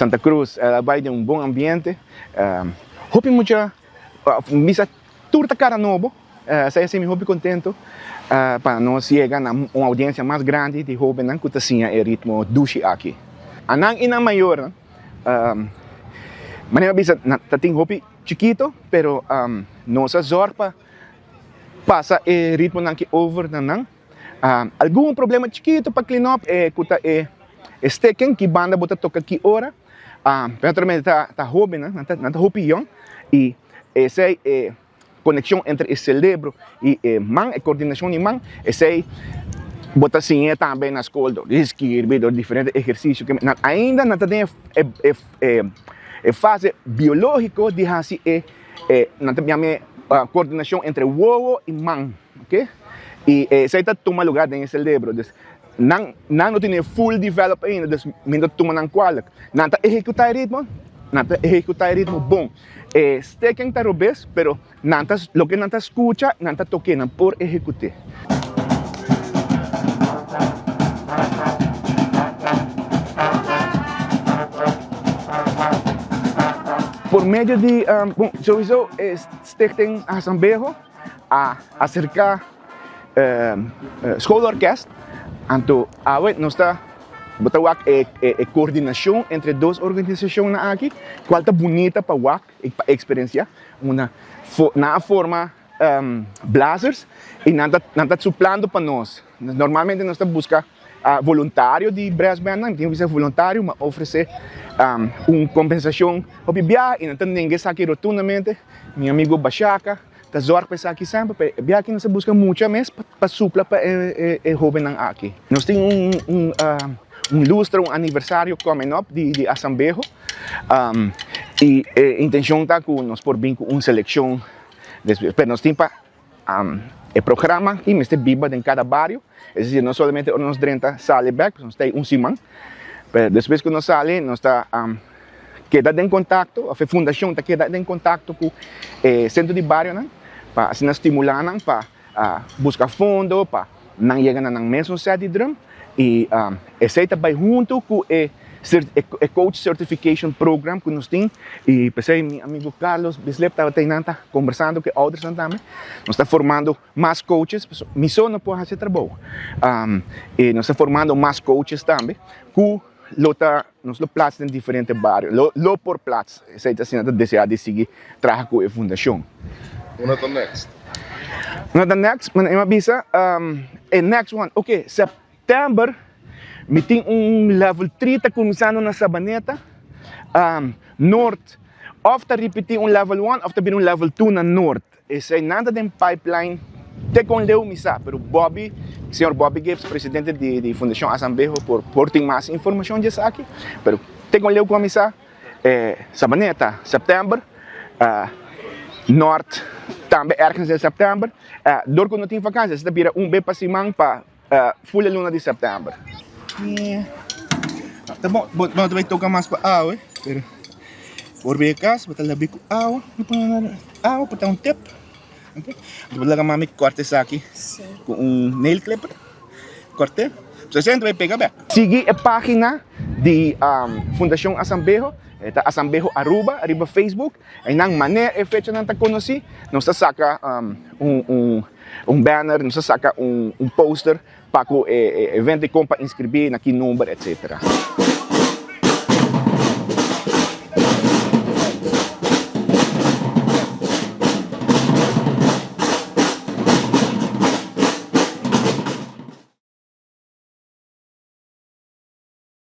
Santa Cruz, vai de um bom ambiente. Hope mucha misa turta cara novo. Saya assim me contento para nós chegar a uma audiência mais grande de jovens que assim é ritmo dushi aqui. Anang ina maior, manera bisa tating hopi chiquito, pero nossa zorpa passa e ritmo nang ki over nanang. Algum problema chiquito para clean up kuta steken que banda bota toca aqui ora. Naturalmente tá jovem, né? Nanta hopi young e essa conexão entre o cérebro e mão, a coordenação de mão, essa bota assim também na escola, escrever diferentes exercícios que ainda não tem fase biológica de assim não tem coordenação entre o ovo e mão, ok? E essa está toma lugar no cérebro, não tem full develop ainda, dus minder toma não qual, não está executar ritmo bom. Steken tá robes, pero nantas lo que nantas escucha, nantas toque nan por executar. Por meio de, bom, sowieso Stichting Asambejo a acercar schoolorkest, anto awet nos está botawak coordenação entre duas organizações aqui, qual tá bonita para wak e para experiência, na forma blazers e nada suplando para nós. Normalmente nós estamos buscando voluntário de brass band, não tem que ser voluntário, mas oferecer uma compensação para viajar e não tem ninguém aqui rotundamente. Meu amigo Bachaka tá zorg para aqui sempre, viajar aqui nós busca muito mais para supla para jovem aqui. Nós temos lustre, aniversário coming up de Asambejo e a intenção está com nós por vir com uma seleção, mas nós temos o programa que nós viva em cada barrio, é decir, não somente nós 30 sale back, nós temos semana, mas depois que nós sale, nós está quedado em contato, a fundação está quedada em contato com o centro de barrio, né, para assim estimular, para buscar fundo, para não chegar na mesma sede de drum. E esse vai junto com o Coach Certification Program que nós temos. E pensei, meu amigo Carlos Bislep estava conversando com outros também. Nós estamos formando mais coaches. Missão não pode fazer trabalho. E nós estamos formando mais coaches também. Que nós plaats em diferentes bairros. Lo por plaats. Esse é assim, desejar de seguir trabalhar com a fundação. What the next? Not the next, mas eu avisa. Next one, ok, September, me tem level 3 tá começando na Sabaneta, North, of tá repetir level 1, of tá vir level 2 na North. Esse é nada de pipeline, te com leu misa, pero Bobby, senhor Bobby Gibbs, presidente de Fundação Asambejo, por ter mais informação disso aqui, pero te com leu com misa, Sabaneta, September, North, também ergens em September, door que não tem vacances, está vira B para Simang para full luna de September. Tá bom, mas vai tocar mais para água, pero por becas, vai labi com água, água para um tip. Okay? Depois lá mami corta isso aqui com nail clipper, corte. Você sempre vai pegar bem. Siga a página de Fundação Asambejo. Asambejo Aruba, arriba Facebook, e nang maneira e fecha não tá conheci, nós saca banner, nós saca poster para que o evento para inscrever naquele número, etc.